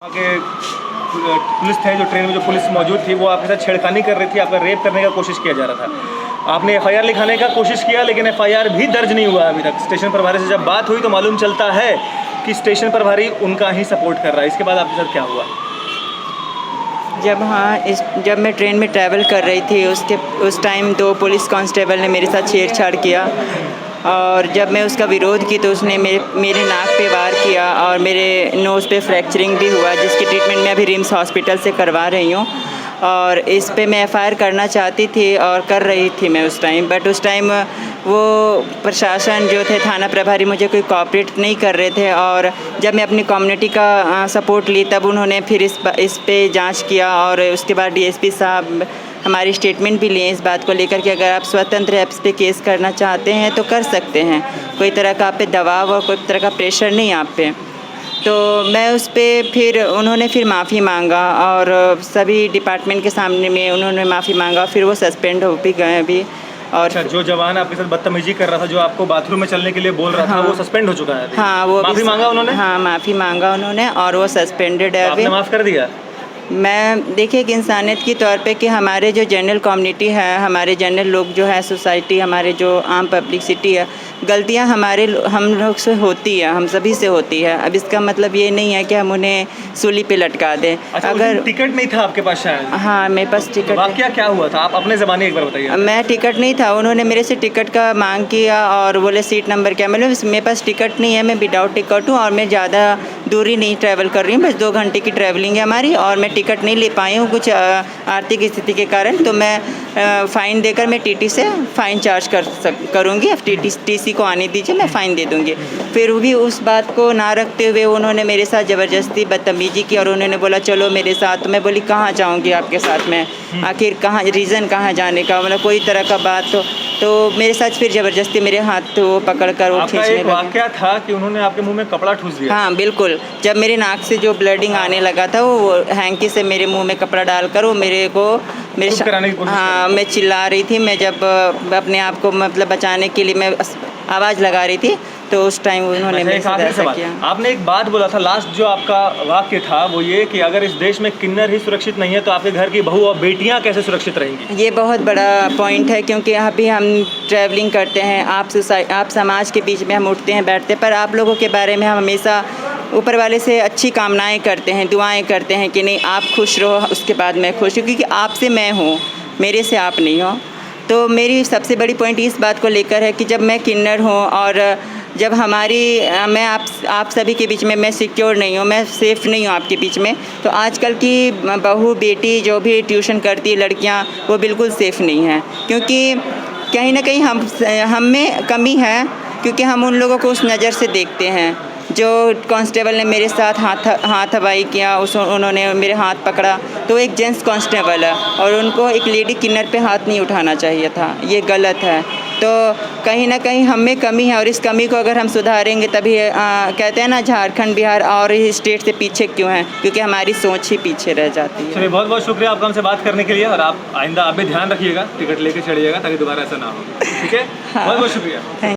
वहाँ के पुलिस थे, जो ट्रेन में जो पुलिस मौजूद थी, वो आपके साथ छेड़खानी कर रही थी, आपका रेप करने का कोशिश किया जा रहा था। आपने एफआईआर लिखाने का कोशिश किया, लेकिन एफआईआर भी दर्ज नहीं हुआ अभी तक। स्टेशन प्रभारी से जब बात हुई तो मालूम चलता है कि स्टेशन प्रभारी उनका ही सपोर्ट कर रहा है। इसके बाद आपके साथ क्या हुआ? जब मैं ट्रेन में ट्रैवल कर रही थी उस टाइम 2 पुलिस कांस्टेबल ने मेरे साथ छेड़छाड़ किया, और जब मैं उसका विरोध की तो उसने मेरे नाक पे वार किया और मेरे नोज़ पे फ्रैक्चरिंग भी हुआ, जिसकी ट्रीटमेंट मैं अभी रिम्स हॉस्पिटल से करवा रही हूँ। और इस पे मैं एफआईआर करना चाहती थी और कर रही थी मैं उस टाइम, बट उस टाइम वो प्रशासन जो थे, थाना प्रभारी, मुझे कोई कोऑपरेट नहीं कर रहे थे। और जब मैं अपनी कम्युनिटी का सपोर्ट ली तब उन्होंने फिर इस पे जांच किया, और उसके बाद डीएसपी साहब हमारी स्टेटमेंट भी लिए इस बात को लेकर कि अगर आप स्वतंत्र ऐप्स पे केस करना चाहते हैं तो कर सकते हैं, कोई तरह का आप पे दबाव और कोई तरह का प्रेशर नहीं आप पे। तो मैं उस पर फिर उन्होंने फिर माफ़ी मांगा, और सभी डिपार्टमेंट के सामने में उन्होंने माफ़ी मांगा, फिर वो सस्पेंड हो भी गए अभी। और अच्छा, जो जवान आपके साथ बदतमीजी कर रहा था, जो आपको बाथरूम में चलने के लिए बोल रहा था, वो सस्पेंड हो चुका है अभी? हाँ, वो माफ़ी मांगा उन्होंने? हाँ, माफ़ी मांगा उन्होंने, और वो सस्पेंडेड है अभी। आपने माफ़ कर दिया? मैं देखिए एक इंसानियत के तौर पे कि हमारे जो जनरल कम्युनिटी है, हमारे जनरल लोग जो है, सोसाइटी, हमारे जो आम पब्लिसिटी है, गलतियां हम लोग से होती है, हम सभी से होती है। अब इसका मतलब ये नहीं है कि हम उन्हें सूली पे लटका दें। अच्छा, अगर टिकट नहीं था आपके पास शायद? हाँ, मेरे पास टिकट। वाकया क्या हुआ था, आप अपने ज़बानी एक बार बताइए। मैं टिकट नहीं था, उन्होंने मेरे से टिकट का मांग किया और बोले सीट नंबर क्या। मतलब मेरे पास टिकट नहीं है, मैं विदाउट टिकट हूँ, और मैं ज़्यादा दूरी नहीं ट्रैवल कर रही हूँ, बस 2 घंटे की ट्रैवलिंग है हमारी, और मैं टिकट नहीं ले पाई हूँ कुछ आर्थिक स्थिति के कारण। तो मैं फ़ाइन देकर मैं टीटी से फ़ाइन चार्ज करूँगी। अब टीसी को आने दीजिए, मैं फ़ाइन दे दूँगी। फिर भी उस बात को ना रखते हुए उन्होंने मेरे साथ ज़बरदस्ती बदतमीजी की, और उन्होंने बोला चलो मेरे साथ। तो मैं बोली कहाँ जाऊँगी आपके साथ में, आखिर कहाँ रीज़न कहाँ जाने का, मतलब कोई तरह का बात। तो मेरे साथ फिर ज़बरदस्ती मेरे हाथ वो पकड़ कर वो खींचने लगे। वाकया था कि उन्होंने आपके मुंह में कपड़ा ठूस दिया? हाँ बिल्कुल, जब मेरे नाक से जो ब्लडिंग आने लगा था, वो हैंकी से मेरे मुंह में कपड़ा डालकर वो हाँ, मैं चिल्ला रही थी। मैं जब अपने आप को मतलब बचाने के लिए मैं आवाज़ लगा रही थी, तो उस टाइम उन्होंने मेरे साथ ऐसा किया। आपने एक बात बोला था लास्ट, जो आपका वाक्य था वो ये कि अगर इस देश में किन्नर ही सुरक्षित नहीं है तो आपके घर की बहू और बेटियां कैसे सुरक्षित रहेंगी? ये बहुत बड़ा पॉइंट है, क्योंकि यहाँ भी हम ट्रैवलिंग करते हैं, आप समाज के बीच में हम उठते हैं बैठते हैं, पर आप लोगों के बारे में हम हमेशा ऊपर वाले से अच्छी कामनाएं करते हैं, दुआएं करते हैं कि नहीं आप खुश रहो, उसके बाद मैं खुश हूँ, क्योंकि आपसे मैं हूँ, मेरे से आप नहीं हो। तो मेरी सबसे बड़ी पॉइंट इस बात को लेकर है कि जब मैं किन्नर हूँ, और जब मैं आप सभी के बीच में मैं सिक्योर नहीं हूँ, मैं सेफ़ नहीं हूँ आपके बीच में, तो आजकल की बहू बेटी जो भी ट्यूशन करती है लड़कियाँ, वो बिल्कुल सेफ़ नहीं हैं, क्योंकि कहीं ना कहीं हम में कमी है, क्योंकि हम उन लोगों को उस नज़र से देखते हैं। जो कांस्टेबल ने मेरे साथ हाथ हवाई किया, उन्होंने मेरे हाथ पकड़ा, तो एक जेंट्स कांस्टेबल है, और उनको एक लेडी किन्नर पे हाथ नहीं उठाना चाहिए था, ये गलत है। तो कहीं ना कहीं हम में कमी है, और इस कमी को अगर हम सुधारेंगे तभी कहते हैं ना, झारखंड, बिहार और स्टेट से पीछे क्यों हैं, क्योंकि हमारी सोच ही पीछे रह जाती है। चलिए, बहुत बहुत शुक्रिया आपका हमसे बात करने के लिए, और आप आइंदा आप भी ध्यान रखिएगा, टिकट लेके चढ़िएगा ताकि दोबारा ऐसा ना हो। ठीक है, बहुत बहुत शुक्रिया।